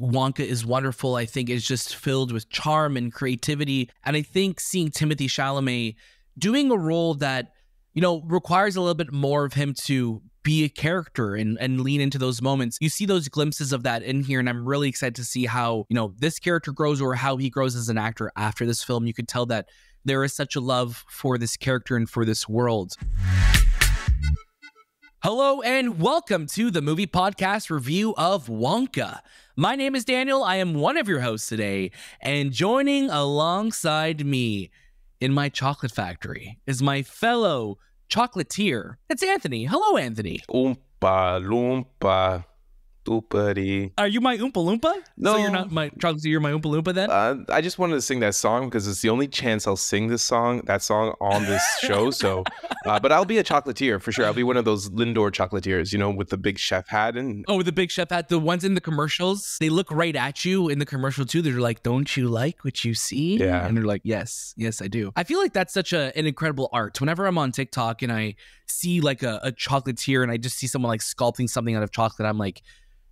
Wonka is wonderful. I think it's just filled with charm and creativity. And I think seeing Timothée Chalamet doing a role that, requires a little bit more of him to be a character and lean into those moments. You see those glimpses of that in here, and I'm really excited to see how, this character grows or how he grows as an actor after this film. You could tell that there is such a love for this character and for this world. Hello and welcome to the movie podcast review of Wonka. My name is Daniel. I am one of your hosts today, and joining alongside me in my chocolate factory is my fellow chocolatier. It's Anthony. Hello, Anthony. Oompa Loompa. Doopity. Are you my Oompa Loompa? No. So you're not my chocolatier, you're my Oompa Loompa then? I just wanted to sing that song because it's the only chance I'll sing that song on this show. So, but I'll be a chocolatier for sure. I'll be one of those Lindor chocolatiers, with the big chef hat. With the big chef hat. The ones in the commercials, they look right at you in the commercial too. They're like, don't you like what you see? Yeah. And they're like, yes, I do. I feel like that's such an incredible art. Whenever I'm on TikTok and I see like a chocolatier and I just see someone like sculpting something out of chocolate, I'm like,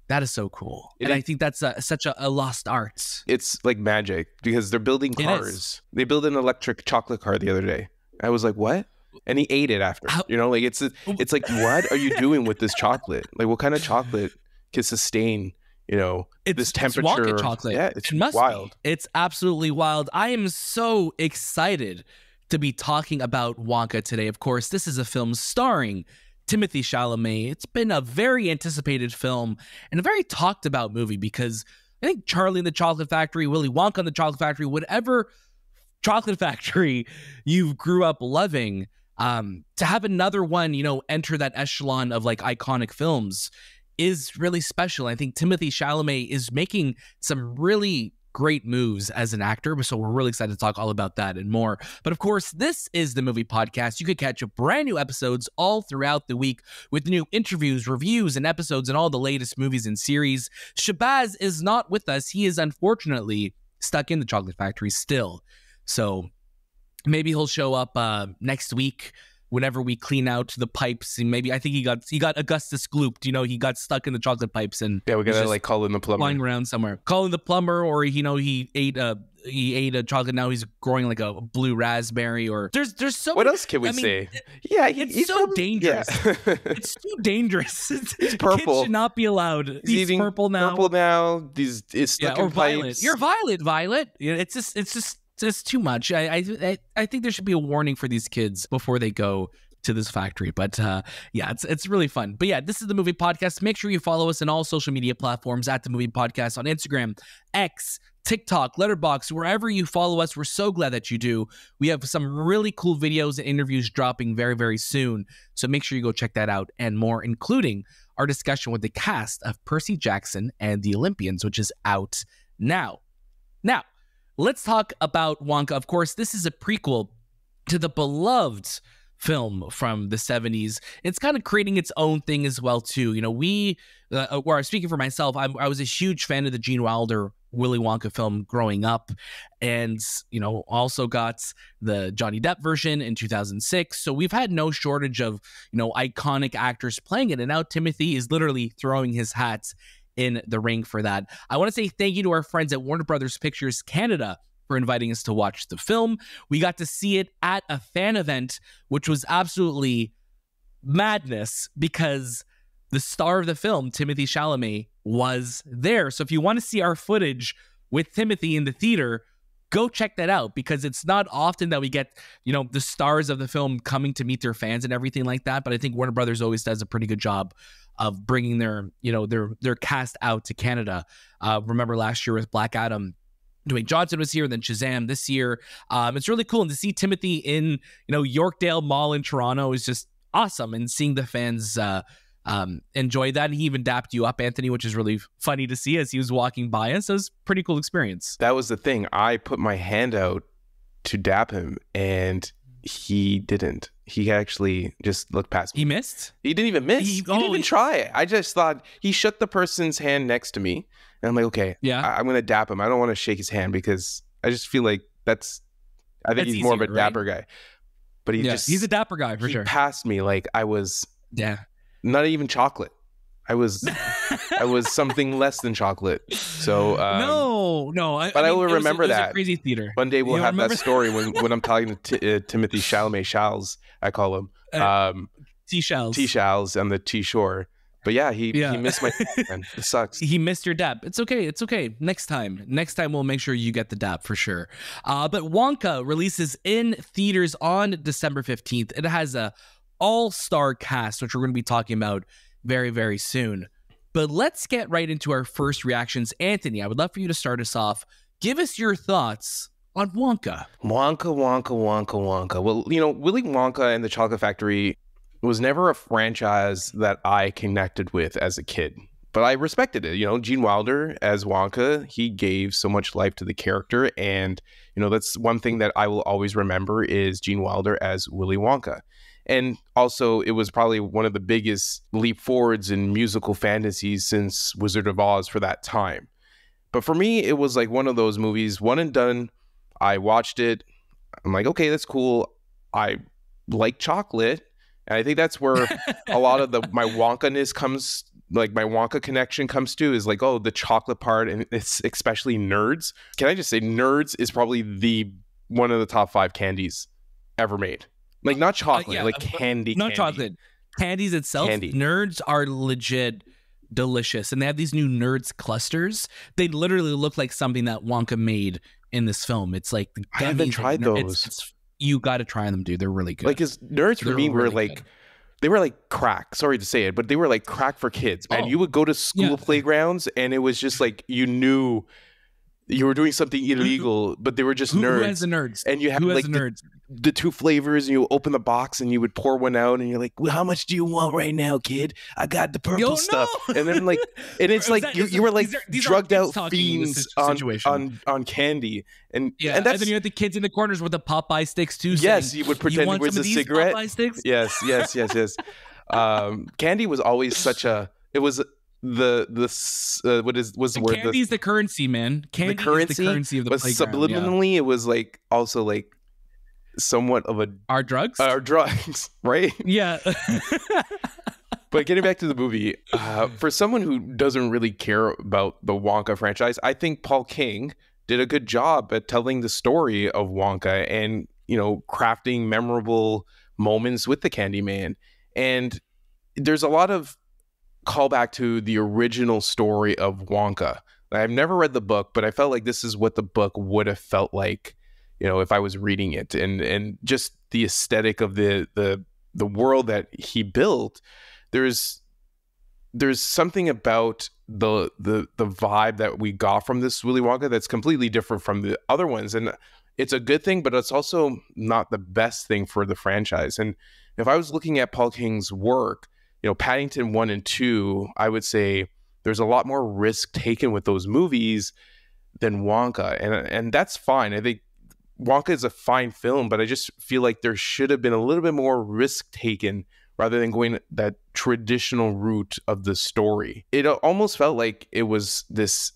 that is so cool. And I think that's such a lost art. It's like magic because they're building cars. They built an electric chocolate car the other day. I was like, what? And he ate it after. It's like, what are you doing with this chocolate? Like, what kind of chocolate can sustain, this temperature? It's Wonka chocolate. Yeah, it's wild. It's absolutely wild. I am so excited to be talking about Wonka today. Of course, this is a film starring Timothée Chalamet. It's been a very anticipated film and a very talked about movie because I think Charlie and the Chocolate Factory, Willy Wonka and the Chocolate Factory, whatever chocolate factory you grew up loving, to have another one, enter that echelon of like iconic films is really special. I think Timothée Chalamet is making some really great moves as an actor, so we're really excited to talk all about that and more. But of course, this is the movie podcast. You could catch brand new episodes all throughout the week with new interviews, reviews, and episodes and all the latest movies and series. Shabazz is not with us. He is unfortunately stuck in the chocolate factory still. So maybe he'll show up next week whenever we clean out the pipes. And maybe I think he got Augustus glooped. He got stuck in the chocolate pipes and we gotta like call in the plumber, flying around somewhere. Call in the plumber, or he ate a chocolate. Now he's growing like a blue raspberry. Or there's so. What else can we say? Yeah, it's so dangerous. Yeah. It's too dangerous. It's purple. Kids should not be allowed. He's purple now. Purple now. It's stuck in violet. pipes. You're violet. It's just too much. I think there should be a warning for these kids before they go to this factory. But it's really fun. But yeah, this is the movie podcast. Make sure you follow us on all social media platforms at the movie podcast on Instagram, X, TikTok, Letterboxd, wherever you follow us. We're so glad that you do. We have some really cool videos and interviews dropping very, very soon. So make sure you go check that out and more, including our discussion with the cast of Percy Jackson and the Olympians, which is out now. Now, let's talk about Wonka. Of course, this is a prequel to the beloved film from the 70s. It's kind of creating its own thing as well, too. Speaking for myself, I was a huge fan of the Gene Wilder Willy Wonka film growing up, and, also got the Johnny Depp version in 2006. So we've had no shortage of, iconic actors playing it. And now Timothy is literally throwing his hat in the ring for that. I want to say thank you to our friends at Warner Brothers Pictures Canada for inviting us to watch the film. We got to see it at a fan event, which was absolutely madness because the star of the film, Timothée Chalamet, was there. So if you want to see our footage with Timothy in the theater, go check that out, because it's not often that we get, the stars of the film coming to meet their fans and everything like that. But I think Warner Brothers always does a pretty good job of bringing their cast out to Canada. Remember last year with Black Adam, Dwayne Johnson was here, and then Shazam this year. It's really cool. And to see Timothy in, Yorkdale Mall in Toronto is just awesome. And seeing the fans enjoy that. And he even dapped you up, Anthony, which is really funny to see as he was walking by us. So it was a pretty cool experience. That was the thing. I put my hand out to dap him, and he didn't. He actually just looked past me. He missed? He didn't even miss. He didn't even try it. I just thought he shook the person's hand next to me. And I'm like, okay, I'm going to dap him. I don't want to shake his hand because I just feel like I think he's more of a dapper guy. But he's a dapper guy for sure. He passed me like I was not even chocolate. I was something less than chocolate. So but I will remember that. It was a crazy theater. One day we'll have that story when I'm talking to Timothée Chalamet, Charles, I call him. T-Shells on the T-shore. But yeah, he missed my man. It sucks. He missed your dap. It's okay. Next time we'll make sure you get the dap for sure. But Wonka releases in theaters on December 15th. It has a all-star cast, which we're going to be talking about very, very soon. But let's get right into our first reactions. Anthony, I would love for you to start us off. Give us your thoughts on Wonka. Wonka. Well, Willy Wonka and the Chocolate Factory was never a franchise that I connected with as a kid, but I respected it. Gene Wilder as Wonka, he gave so much life to the character, and that's one thing that I will always remember is Gene Wilder as Willy Wonka. And also, it was probably one of the biggest leap forwards in musical fantasies since Wizard of Oz for that time. But for me, it was like one of those movies, one and done. I watched it. I'm like, okay, that's cool. I like chocolate. And I think that's where a lot of my Wonka-ness comes, like my Wonka connection comes to, is like, oh, the chocolate part, and it's especially Nerds. Can I just say Nerds is probably one of the top 5 candies ever made. Like not chocolate, like candy. Not chocolate. Candies itself. Nerds are legit delicious. And they have these new Nerds clusters. They literally look like something that Wonka made in this film. It's like I haven't tried those. You got to try them, dude. They're really good. Like, his Nerds for me were really like, they were like crack. Sorry to say it, but they were like crack for kids, man. You would go to school playgrounds and it was just like, you knew you were doing something illegal, but they were just nerds. Who has the Nerds? And you have like the 2 flavors, and you open the box and you would pour one out and you're like, well, how much do you want right now, kid? I got the purple stuff. And then like, and it's like, you were like drugged out fiends on candy. And and then you had the kids in the corners with the Popeye sticks too. Yes, you would pretend it was a cigarette. Popeye sticks? Yes. Candy was always such a, it was what's the word? Candy's the currency, man. Candy is the currency of the playground. Subliminally, it was like also like somewhat of our drugs, right? Yeah. But getting back to the movie, for someone who doesn't really care about the Wonka franchise, I think Paul King did a good job at telling the story of Wonka and crafting memorable moments with the Candyman. And there's a lot of callback to the original story of Wonka. I've never read the book, but I felt like this is what the book would have felt like, if I was reading it, and just the aesthetic of the world that he built. There's something about the vibe that we got from this Willy Wonka that's completely different from the other ones, and it's a good thing, but it's also not the best thing for the franchise. And if I was looking at Paul King's work, Paddington 1 and 2, I would say there's a lot more risk taken with those movies than Wonka. And that's fine. I think Wonka is a fine film, but I just feel like there should have been a little bit more risk taken rather than going that traditional route of the story. It almost felt like it was this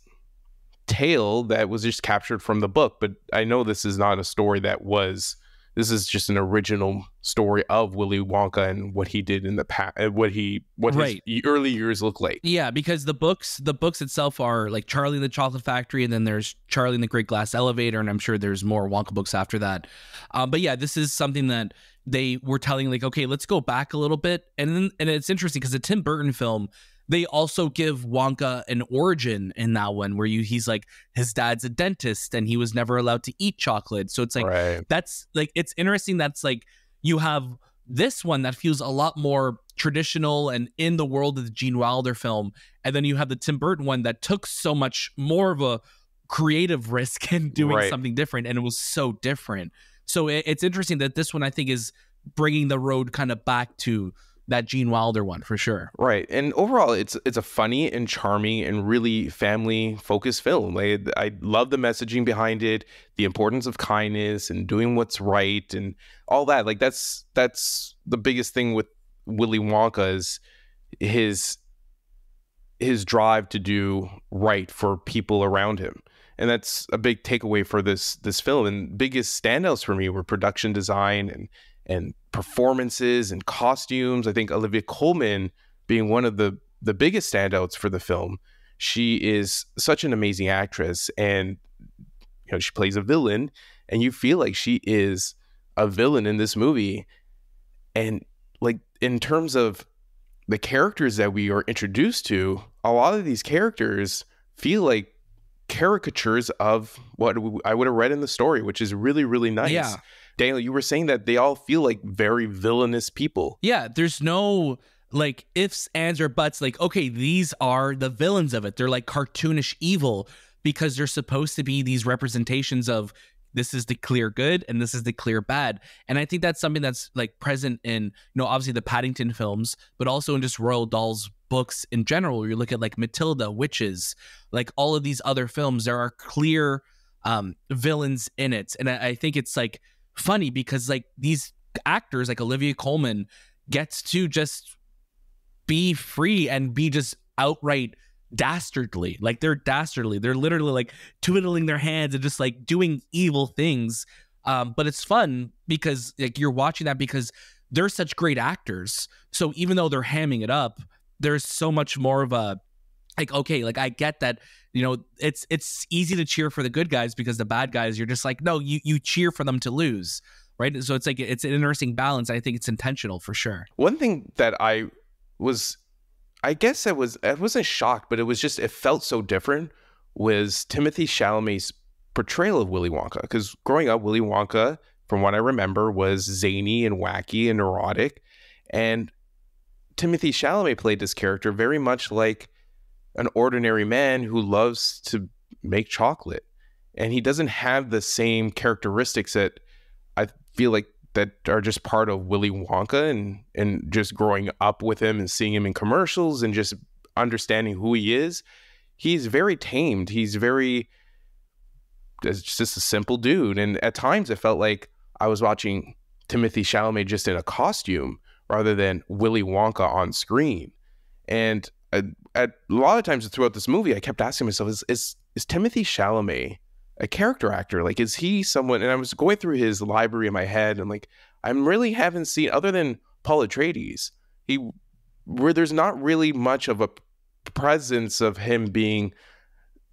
tale that was just captured from the book, but I know this is not a story this is just an original story of Willy Wonka and what he did in the past, what his early years look like. Yeah, because the books itself are like Charlie and the Chocolate Factory, and then there's Charlie and the Great Glass Elevator, and I'm sure there's more Wonka books after that. But yeah, this is something that they were telling, like, okay, let's go back a little bit, and it's interesting because the Tim Burton film, they also give Wonka an origin in that one where he's like, his dad's a dentist and he was never allowed to eat chocolate. So it's like, that's like, it's interesting. That's like, you have this one that feels a lot more traditional and in the world of the Gene Wilder film. And then you have the Tim Burton one that took so much more of a creative risk in doing something different. And it was so different. So it's interesting that this one, I think, is bringing the road kind of back to that Gene Wilder one for sure. Right. And overall, it's a funny and charming and really family focused film. I love the messaging behind it, the importance of kindness and doing what's right and all that. Like that's the biggest thing with Willy Wonka is his drive to do right for people around him. And that's a big takeaway for this film. And biggest standouts for me were production design and performances and costumes. I think Olivia Colman being one of the the biggest standouts for the film. She is such an amazing actress, and she plays a villain, and you feel like she is a villain in this movie. And like in terms of the characters that we are introduced to, a lot of these characters feel like caricatures of what I would have read in the story, which is really, really nice. Yeah. Daniel, you were saying that they all feel like very villainous people. Yeah, there's no like ifs, ands, or buts. Like, okay, these are the villains of it. They're like cartoonish evil because they're supposed to be these representations of this is the clear good and this is the clear bad. And I think that's something that's like present in, obviously the Paddington films, but also in just Roald Dahl's books in general. Where you look at like Matilda, Witches, like all of these other films, there are clear villains in it. And I think it's like funny because like these actors like Olivia Colman gets to just be free and be just outright dastardly. Like they're dastardly. They're literally like twiddling their hands and just like doing evil things. But it's fun because like you're watching that because they're such great actors. So even though they're hamming it up, there's so much more of a like, okay, like I get that, it's easy to cheer for the good guys because the bad guys, you're just like, no, you cheer for them to lose. Right. So it's like, it's an interesting balance. I think it's intentional for sure. One thing that I wasn't shocked, but it felt so different, was Timothée Chalamet's portrayal of Willy Wonka. Because growing up, Willy Wonka, from what I remember, was zany and wacky and neurotic. And Timothée Chalamet played this character very much like an ordinary man who loves to make chocolate. And he doesn't have the same characteristics that I feel like that are just part of Willy Wonka, and just growing up with him and seeing him in commercials and just understanding who he is. He's very tamed. He's just a simple dude. And at times it felt like I was watching Timothée Chalamet just in a costume rather than Willy Wonka on screen. And at a lot of times throughout this movie, I kept asking myself, is Timothée Chalamet a character actor? Like, is he someone? And I was going through his library in my head, and like, I really haven't seen, other than Paul Atreides, where there's not really much of a presence of him being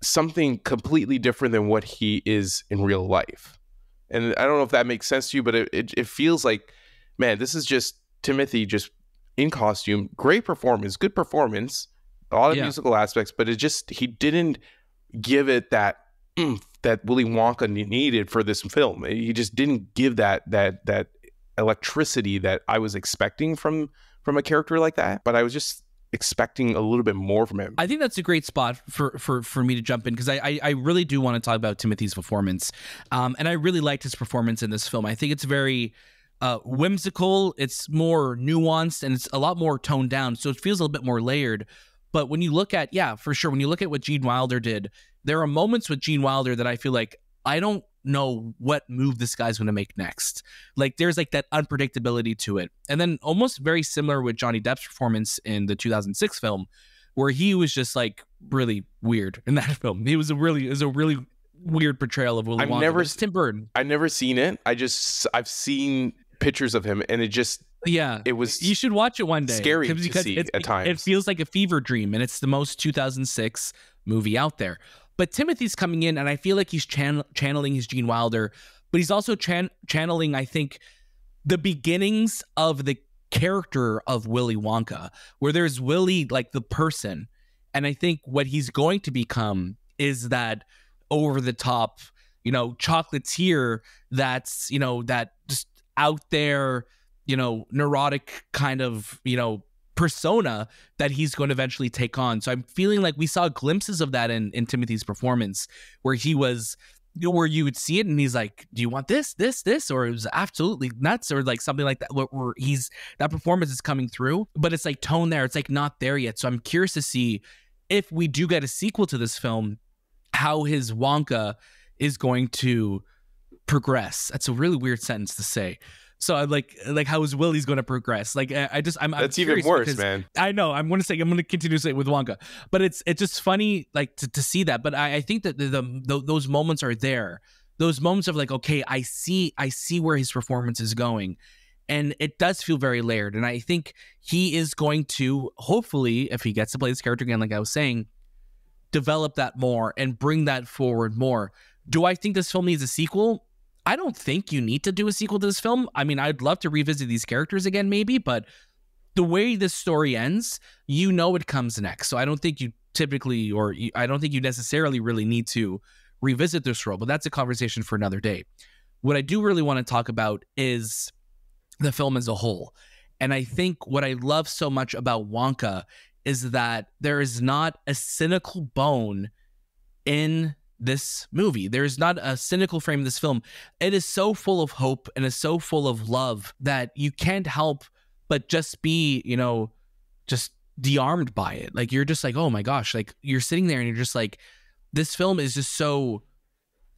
something completely different than what he is in real life. And I don't know if that makes sense to you, but it feels like, man, this is just Timothée just in costume, great performance, good performance, a lot of musical aspects, but he didn't give it that that Willy Wonka needed for this film. He just didn't give that electricity that I was expecting from a character like that. But I was just expecting a little bit more from him. I think that's a great spot for me to jump in, because I really do want to talk about Timothy's performance. And I really liked his performance in this film. I think it's very whimsical. It's more nuanced and it's a lot more toned down. So it feels a little bit more layered. But when you look at, for sure, when you look at what Gene Wilder did, there are moments with Gene Wilder that I feel like I don't know what move this guy's going to make next. Like there's like that unpredictability to it. And then almost very similar with Johnny Depp's performance in the 2006 film, where he was just like really weird in that film. It was a really weird portrayal of Willy Wonka. It's Tim Burton. I've never seen it. I've seen pictures of him, and it was, you should watch it one day. Scary to see at times. It feels like a fever dream, and it's the most 2006 movie out there. But Timothy's coming in, and I feel like he's channeling his Gene Wilder, but he's also channeling, I think, the beginnings of the character of Willy Wonka, where there's Willy, like the person, and I think what he's going to become is that over-the-top, chocolatier that's, that just out there, neurotic kind of, persona that he's going to eventually take on. So I'm feeling like we saw glimpses of that in Timothy's performance, where he was, where you would see it and he's like, do you want this, or it was absolutely nuts, or like something like that, where that performance is coming through, but it's like tone there. It's like not there yet. So I'm curious to see if we do get a sequel to this film, how his Wonka is going to progress. That's a really weird sentence to say. So I'm like how is Willy's going to progress? Like I'm that's even worse, man. I know. I'm going to continue to say it with Wonka, but it's just funny like to see that. But I think that those moments are there. Those moments of like, okay, I see where his performance is going, And it does feel very layered. And I think he is going to, hopefully, if he gets to play this character again, like I was saying, develop that more and bring that forward more. Do I think this film needs a sequel? I don't think you need to do a sequel to this film. I mean, I'd love to revisit these characters again, maybe, but the way this story ends, you know it comes next. So I don't think you typically, I don't think you necessarily really need to revisit this role, but that's a conversation for another day. What I do really want to talk about is the film as a whole. And I think what I love so much about Wonka is that there is not a cynical bone in this movie. There is not a cynical frame in this film. It is so full of hope and is so full of love that you can't help but just be, you know, just de-armed by it. Like, you're just like, oh my gosh, like you're sitting there and you're just like, this film is just so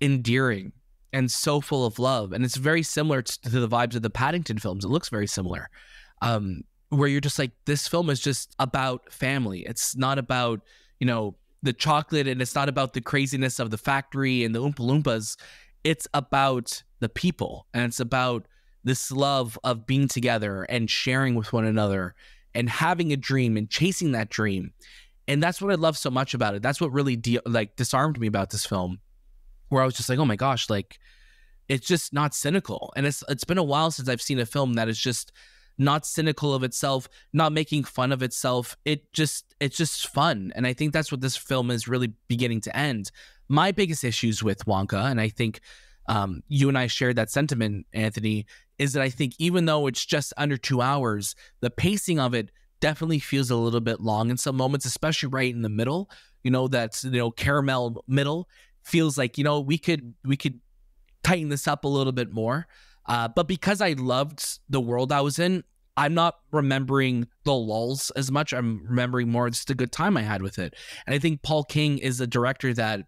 endearing and so full of love. And it's very similar to the vibes of the Paddington films. It looks very similar. Where you're just like, this film is just about family. It's not about, you know, the chocolate, and it's not about the craziness of the factory and the Oompa Loompas. It's about the people, and it's about this love of being together and sharing with one another and having a dream and chasing that dream. And that's what I love so much about it. That's what really disarmed me about this film, where I was just like, oh my gosh, like it's just not cynical. And it's been a while since I've seen a film that is just not cynical of itself, not making fun of itself. It's just fun. And I think that's what this film is really beginning to end. My biggest issues with Wonka, and I think you and I shared that sentiment, Anthony, is that I think even though it's just under 2 hours, the pacing of it definitely feels a little bit long in some moments, especially right in the middle. You know, that's, you know, caramel middle feels like, you know, we could tighten this up a little bit more. But because I loved the world I was in, I'm not remembering the lulls as much. I'm remembering more just a good time I had with it. And I think Paul King is a director that,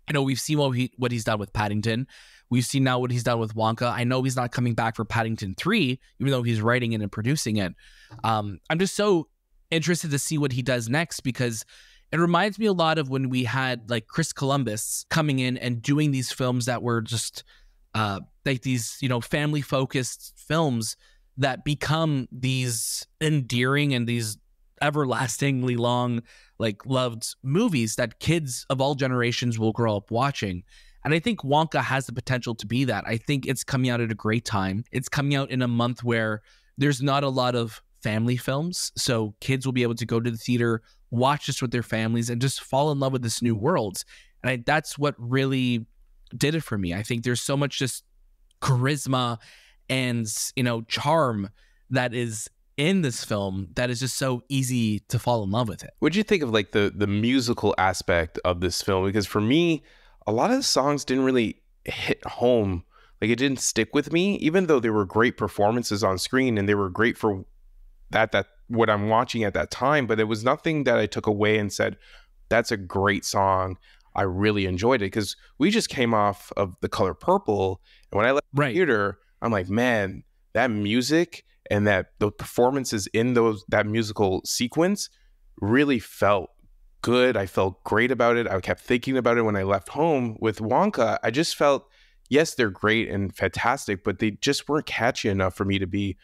you know, we've seen what he's done with Paddington. We've seen now what he's done with Wonka. I know he's not coming back for Paddington 3, even though he's writing it and producing it. I'm just so interested to see what he does next, because it reminds me a lot of when we had like Chris Columbus coming in and doing these films that were just like these, you know, family focused films that become these endearing and these everlastingly long, like loved movies that kids of all generations will grow up watching. And I think Wonka has the potential to be that. I think it's coming out at a great time. It's coming out in a month where there's not a lot of family films. So kids will be able to go to the theater, watch this with their families, and just fall in love with this new world. And that's what really did it for me. I think there's so much just charisma and, you know, charm that is in this film that is just so easy to fall in love with it. What'd you think of like the musical aspect of this film? Because for me, a lot of the songs didn't really hit home. Like, it didn't stick with me, even though they were great performances on screen and they were great for that what I'm watching at that time. But it was nothing that I took away and said, that's a great song. I really enjoyed it, because we just came off of The Color Purple. And when I left the theater, I'm like, man, that music and the performances in that musical sequence really felt good. I felt great about it. I kept thinking about it when I left home. With Wonka, I just felt, yes, they're great and fantastic, but they just weren't catchy enough for me to be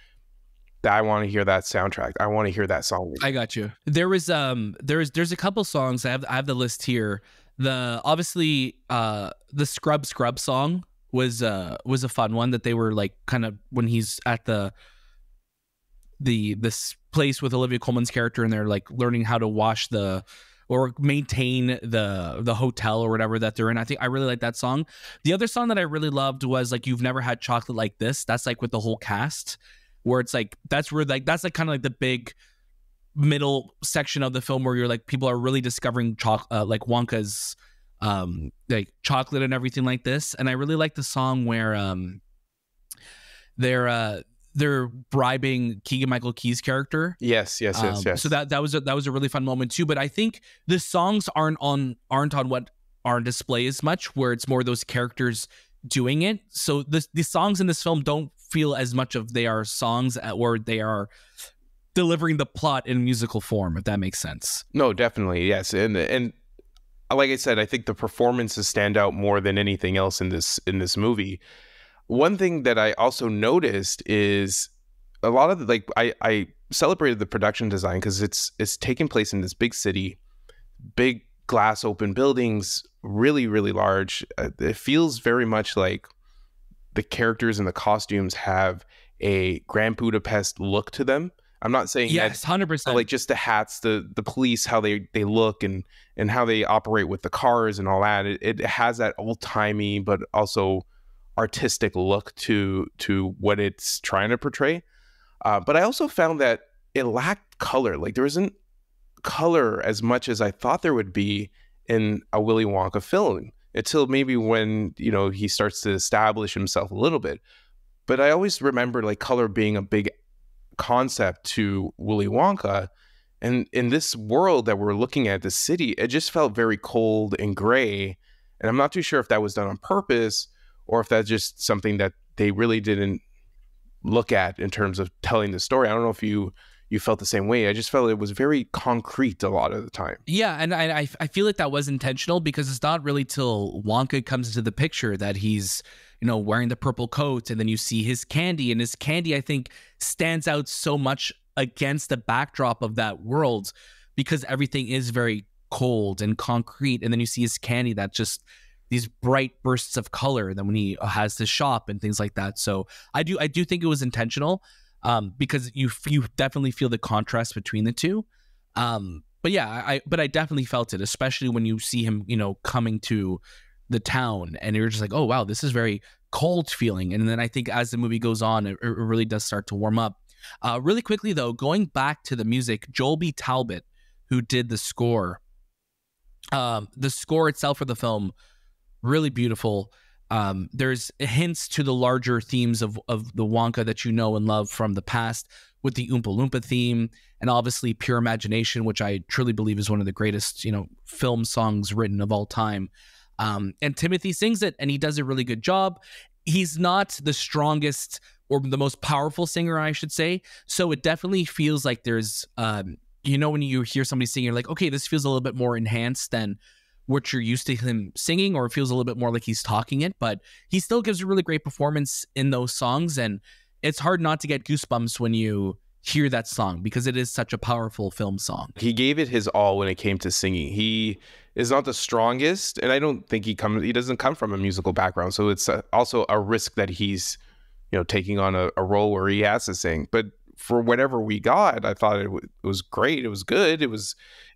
that I want to hear that soundtrack. I want to hear that song. I got you. There's a couple songs. I have the list here. Obviously the Scrub song was a fun one that they were like kind of when he's at this place with Olivia Colman's character and they're like learning how to wash or maintain the hotel or whatever that they're in. I think I really like that song. The other song that I really loved was like You've Never Had Chocolate Like This. That's like with the whole cast, where it's like that's kind of like the big middle section of the film where you're like people are really discovering like Wonka's like chocolate and everything like this. And I really like the song where they're bribing Keegan-Michael Key's character. Yes. So that was a really fun moment too. But I think the songs aren't on what are on display as much, where it's more those characters doing it. So the songs in this film don't feel as much of they are songs where they are delivering the plot in musical form, if that makes sense. No, definitely, yes. And like I said, I think the performances stand out more than anything else in this movie. One thing that I also noticed is a lot of like I celebrated the production design because it's taking place in this big city, big glass open buildings, really, really large. It feels very much like the characters and the costumes have a Grand Budapest look to them. I'm not saying yes, 100%. Like just the hats, the police, how they look and how they operate with the cars and all that. It has that old timey but also artistic look to what it's trying to portray. But I also found that it lacked color. Like there isn't color as much as I thought there would be in a Willy Wonka film until maybe when, you know, he starts to establish himself a little bit. But I always remember like color being a big concept to Willy Wonka. And in this world that we're looking at, the city, it just felt very cold and gray. And I'm not too sure if that was done on purpose or if that's just something that they really didn't look at in terms of telling the story. I don't know if you felt the same way. I just felt it was very concrete a lot of the time. Yeah, and I feel like that was intentional because it's not really till Wonka comes into the picture that he's, you know, wearing the purple coat, and then you see his candy, and his candy, I think, stands out so much against the backdrop of that world because everything is very cold and concrete, and then you see his candy that just these bright bursts of color, and then when he has the shop and things like that. So I do think it was intentional. Because you definitely feel the contrast between the two. But yeah, I definitely felt it, especially when you see him, you know, coming to the town and you're just like, oh, wow, this is very cold feeling. And then I think as the movie goes on, it really does start to warm up. Really quickly, though, going back to the music, Joel B. Talbot, who did the score itself for the film, really beautiful. There's hints to the larger themes of the Wonka that you know and love from the past with the Oompa Loompa theme and obviously Pure Imagination, which I truly believe is one of the greatest, you know, film songs written of all time. And Timothy sings it and he does a really good job. He's not the strongest or the most powerful singer, I should say. So it definitely feels like there's, you know, when you hear somebody sing, you're like, okay, this feels a little bit more enhanced than what you're used to him singing, or it feels a little bit more like he's talking it, but he still gives a really great performance in those songs. And it's hard not to get goosebumps when you hear that song because it is such a powerful film song. He gave it his all when it came to singing. He is not the strongest, and I don't think he doesn't come from a musical background. So it's also a risk that he's, you know, taking on a role where he has to sing. But for whatever we got, I thought it was great. It was good.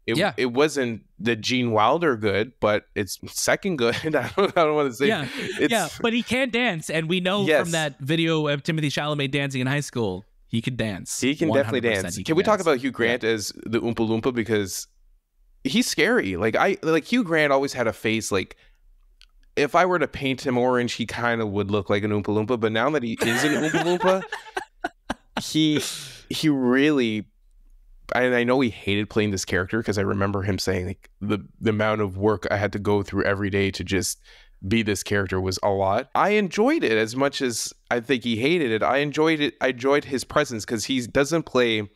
It wasn't the Gene Wilder good, but it's second good. I don't want to say. Yeah, but he can dance, and we know from that video of Timothée Chalamet dancing in high school, he could dance. He can definitely dance. Can we talk about Hugh Grant as the Oompa Loompa, because he's scary. Like Hugh Grant always had a face like, if I were to paint him orange, he kind of would look like an Oompa Loompa. But now that he is an Oompa Loompa, he really. And I know he hated playing this character because I remember him saying like the amount of work I had to go through every day to just be this character was a lot. I enjoyed it as much as I think he hated it. I enjoyed it. I enjoyed his presence because he doesn't play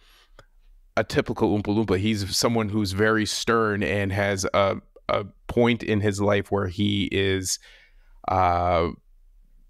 a typical Oompa Loompa. He's someone who's very stern and has a point in his life where he is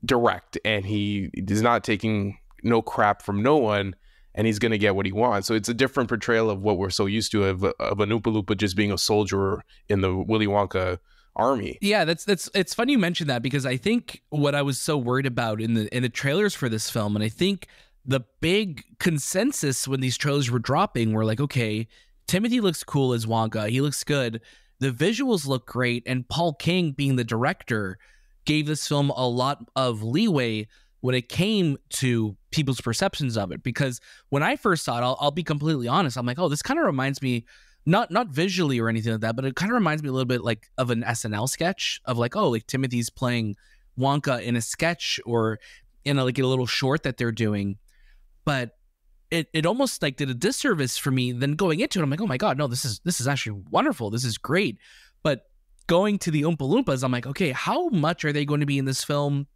direct and he is not taking no crap from no one. And he's going to get what he wants. So it's a different portrayal of what we're so used to of an Oompa Loompa just being a soldier in the Willy Wonka army. Yeah, it's funny you mentioned that because I think what I was so worried about in the trailers for this film, and I think the big consensus when these trailers were dropping were like, okay, Timothy looks cool as Wonka. He looks good. The visuals look great. And Paul King, being the director, gave this film a lot of leeway when it came to people's perceptions of it. Because when I first saw it, I'll be completely honest, I'm like, oh, this kind of reminds me, not visually or anything like that, but it kind of reminds me a little bit like of an SNL sketch of like, oh, like Timothy's playing Wonka in a sketch or in a little short that they're doing. But it almost like did a disservice for me. Then going into it, I'm like, oh my God, no, this is actually wonderful. This is great. But going to the Oompa Loompas, I'm like, okay, how much are they going to be in this film?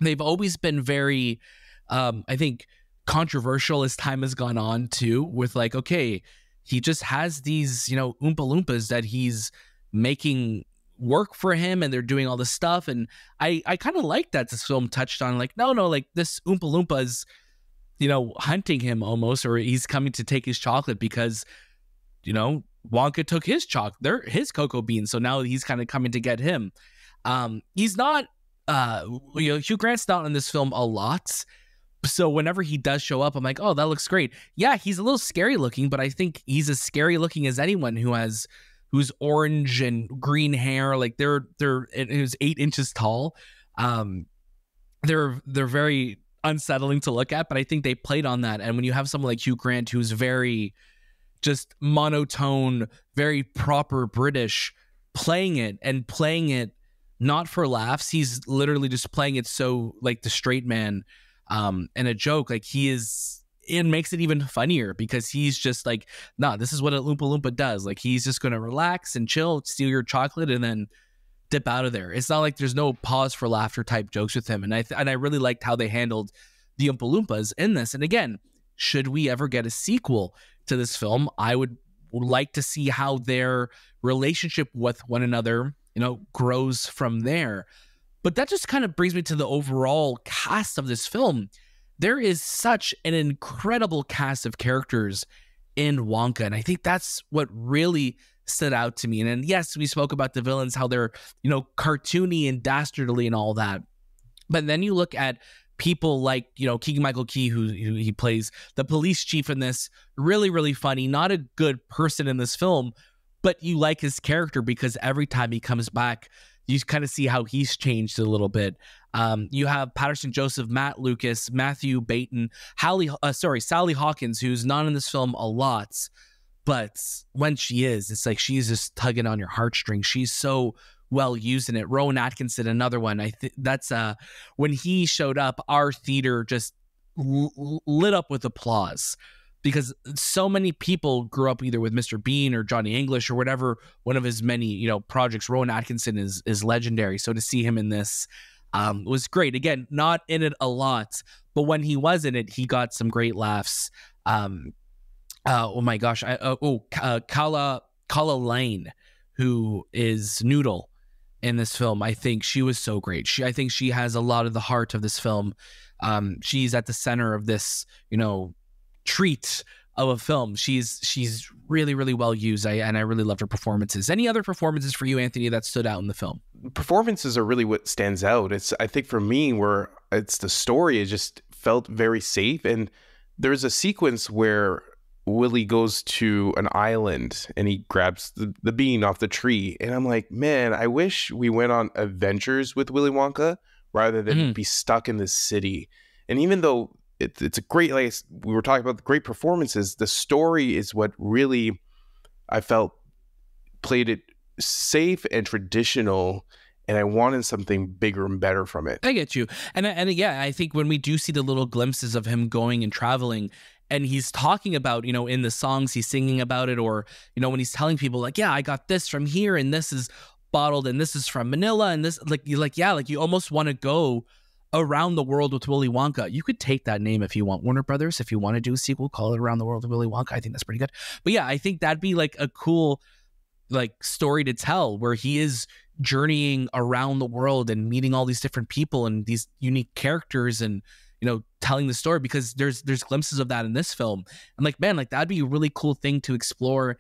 They've always been very, I think, controversial as time has gone on too, with like, okay, he just has these, you know, Oompa Loompas that he's making work for him and they're doing all this stuff. And I kind of like that this film touched on like, no, like this Oompa Loompas, hunting him almost, or he's coming to take his chocolate because, Wonka took his his cocoa beans. So now he's kind of coming to get him. He's not, Hugh Grant's not in this film a lot. So whenever he does show up, I'm like, oh, that looks great. Yeah, he's a little scary looking, but I think he's as scary looking as anyone who's orange and green hair. Like who's 8 inches tall. They're very unsettling to look at, but I think they played on that. And when you have someone like Hugh Grant, who's very just monotone, very proper British, playing it not for laughs, he's literally just playing it so like the straight man, and a joke. Like it makes it even funnier because he's just like, nah, this is what a Oompa Loompa does. Like he's just gonna relax and chill, steal your chocolate, and then dip out of there. It's not like there's no pause for laughter type jokes with him. And I really liked how they handled the Oompa Loompas in this. And again, should we ever get a sequel to this film, I would like to see how their relationship with one another, grows from there. But that just kind of brings me to the overall cast of this film. There is such an incredible cast of characters in Wonka. And I think that's what really stood out to me. And yes, we spoke about the villains, how they're, cartoony and dastardly and all that. But then you look at people like, Keegan-Michael Key, who he plays the police chief in this, really, really funny, not a good person in this film, but you like his character because every time he comes back, you kind of see how he's changed a little bit. You have Paterson Joseph, Matt Lucas, Mathew Baynton, Sally Hawkins, who's not in this film a lot, but when she is, it's like she's just tugging on your heartstrings. She's so well used in it. Rowan Atkinson, another one. I think that's when he showed up, our theater just lit up with applause because so many people grew up either with Mr. Bean or Johnny English or whatever one of his many projects. Rowan Atkinson is legendary. So to see him in this was great. Again, not in it a lot, but when he was in it, he got some great laughs. Oh my gosh! Calah Lane, who is Noodle in this film. I think she was so great. I think she has a lot of the heart of this film. She's at the center of this, treat of a film. She's really, really well used. And I really loved her performances. Any other performances for you, Anthony, that stood out in the film? Performances are really what stands out. I think for me, where it's the story, it just felt very safe. And there's a sequence where Willy goes to an island and he grabs the bean off the tree. And I'm like, man, I wish we went on adventures with Willy Wonka rather than be stuck in this city. And even though it's a great, like we were talking about the great performances, the story is what really I felt played it safe and traditional. And I wanted something bigger and better from it. I get you. And yeah, I think when we do see the little glimpses of him going and traveling, and he's talking about, in the songs he's singing about it, or, when he's telling people like, yeah, I got this from here and this is bottled and this is from Manila and this, you almost want to go around the world with Willy Wonka. You could take that name if you want. Warner Brothers, if you want to do a sequel, call it Around the World with Willy Wonka. I think that's pretty good. But yeah, I think that'd be like a cool story to tell where he is journeying around the world and meeting all these different people and these unique characters and, telling the story, because there's glimpses of that in this film. I'm like, man, that'd be a really cool thing to explore.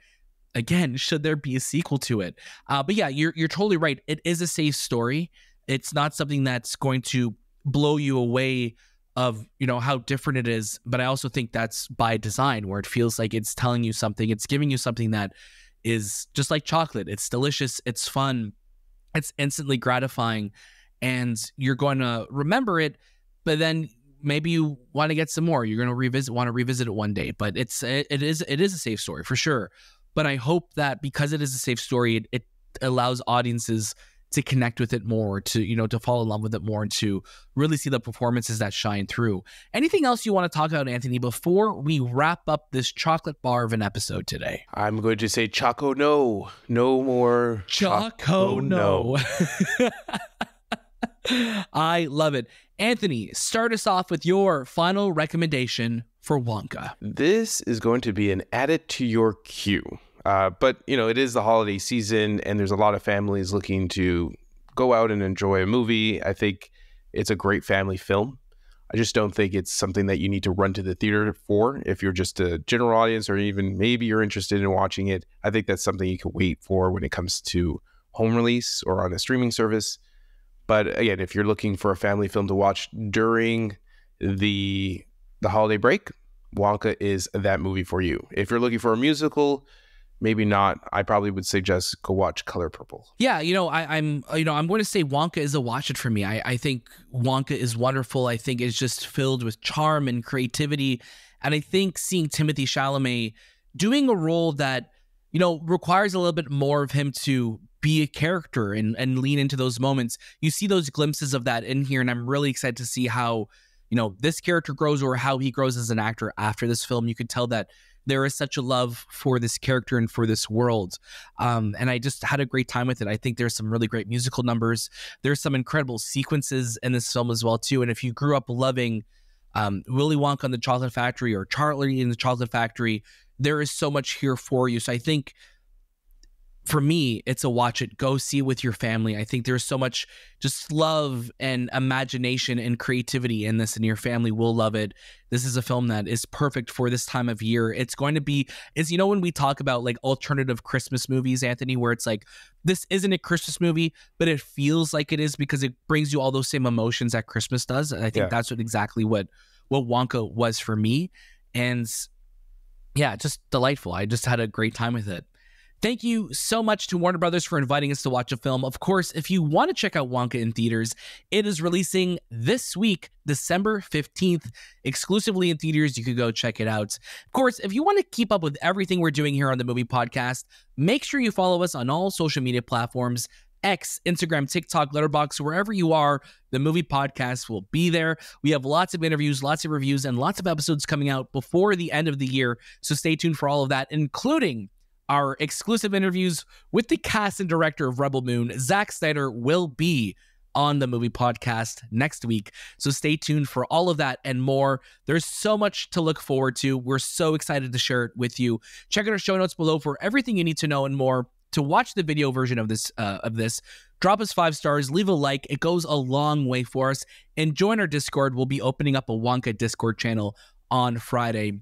Again, should there be a sequel to it? But yeah, you're totally right. It is a safe story. It's not something that's going to blow you away of, how different it is. But I also think that's by design, where it feels like it's telling you something. It's giving you something that is just like chocolate. It's delicious. It's fun. It's instantly gratifying. And you're going to remember it, but then maybe you want to get some more. You're going to want to revisit it one day. But it is a safe story for sure. But I hope that because it is a safe story, it allows audiences to connect with it more, to fall in love with it more, and to really see the performances that shine through. Anything else you want to talk about, Anthony, before we wrap up this chocolate bar of an episode today? I'm going to say Choco no. No more Choco no. I love it. Anthony, start us off with your final recommendation for Wonka. This is going to be an add it to your queue. But, it is the holiday season and there's a lot of families looking to go out and enjoy a movie. I think it's a great family film. I just don't think it's something that you need to run to the theater for. If you're just a general audience, or even maybe you're interested in watching it, I think that's something you can wait for when it comes to home release or on a streaming service. But again, if you're looking for a family film to watch during the holiday break, Wonka is that movie for you. If you're looking for a musical, maybe not. I probably would suggest go watch Color Purple. Yeah, I'm going to say Wonka is a watch it for me. I think Wonka is wonderful. I think it's just filled with charm and creativity. And I think seeing Timothée Chalamet doing a role that, requires a little bit more of him to be a character and lean into those moments. You see those glimpses of that in here, and I'm really excited to see how, this character grows or how he grows as an actor after this film. You could tell that there is such a love for this character and for this world. And I just had a great time with it. I think there's some really great musical numbers. There's some incredible sequences in this film as well, too. And if you grew up loving Willy Wonka and the Chocolate Factory or Charlie in the Chocolate Factory, there is so much here for you. So I think for me, it's a watch it, go see it with your family. I think there's so much just love and imagination and creativity in this, and your family will love it. This is a film that is perfect for this time of year. It's going to be, when we talk about like alternative Christmas movies, Anthony, where it's like, this isn't a Christmas movie, but it feels like it is because it brings you all those same emotions that Christmas does. And I think that's exactly what Wonka was for me. And yeah, just delightful. I just had a great time with it. Thank you so much to Warner Brothers for inviting us to watch a film. Of course, if you want to check out Wonka in theaters, it is releasing this week, December 15th, exclusively in theaters. You could go check it out. Of course, if you want to keep up with everything we're doing here on the Movie Podcast, make sure you follow us on all social media platforms, X, Instagram, TikTok, Letterboxd, wherever you are, the Movie Podcast will be there. We have lots of interviews, lots of reviews, and lots of episodes coming out before the end of the year. So stay tuned for all of that, including our exclusive interviews with the cast and director of Rebel Moon. Zack Snyder will be on the Movie Podcast next week. So stay tuned for all of that and more. There's so much to look forward to. We're so excited to share it with you. Check out our show notes below for everything you need to know and more. To watch the video version of this, drop us 5 stars, leave a like. It goes a long way for us. And join our Discord. We'll be opening up a Wonka Discord channel on Friday.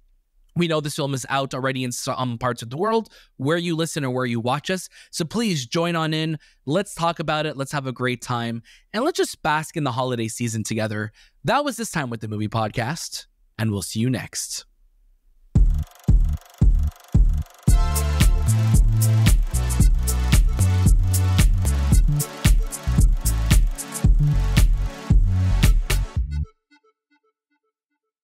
We know this film is out already in some parts of the world where you listen or where you watch us. So please join on in. Let's talk about it. Let's have a great time. And let's just bask in the holiday season together. That was This Time with the Movie Podcast. And we'll see you next.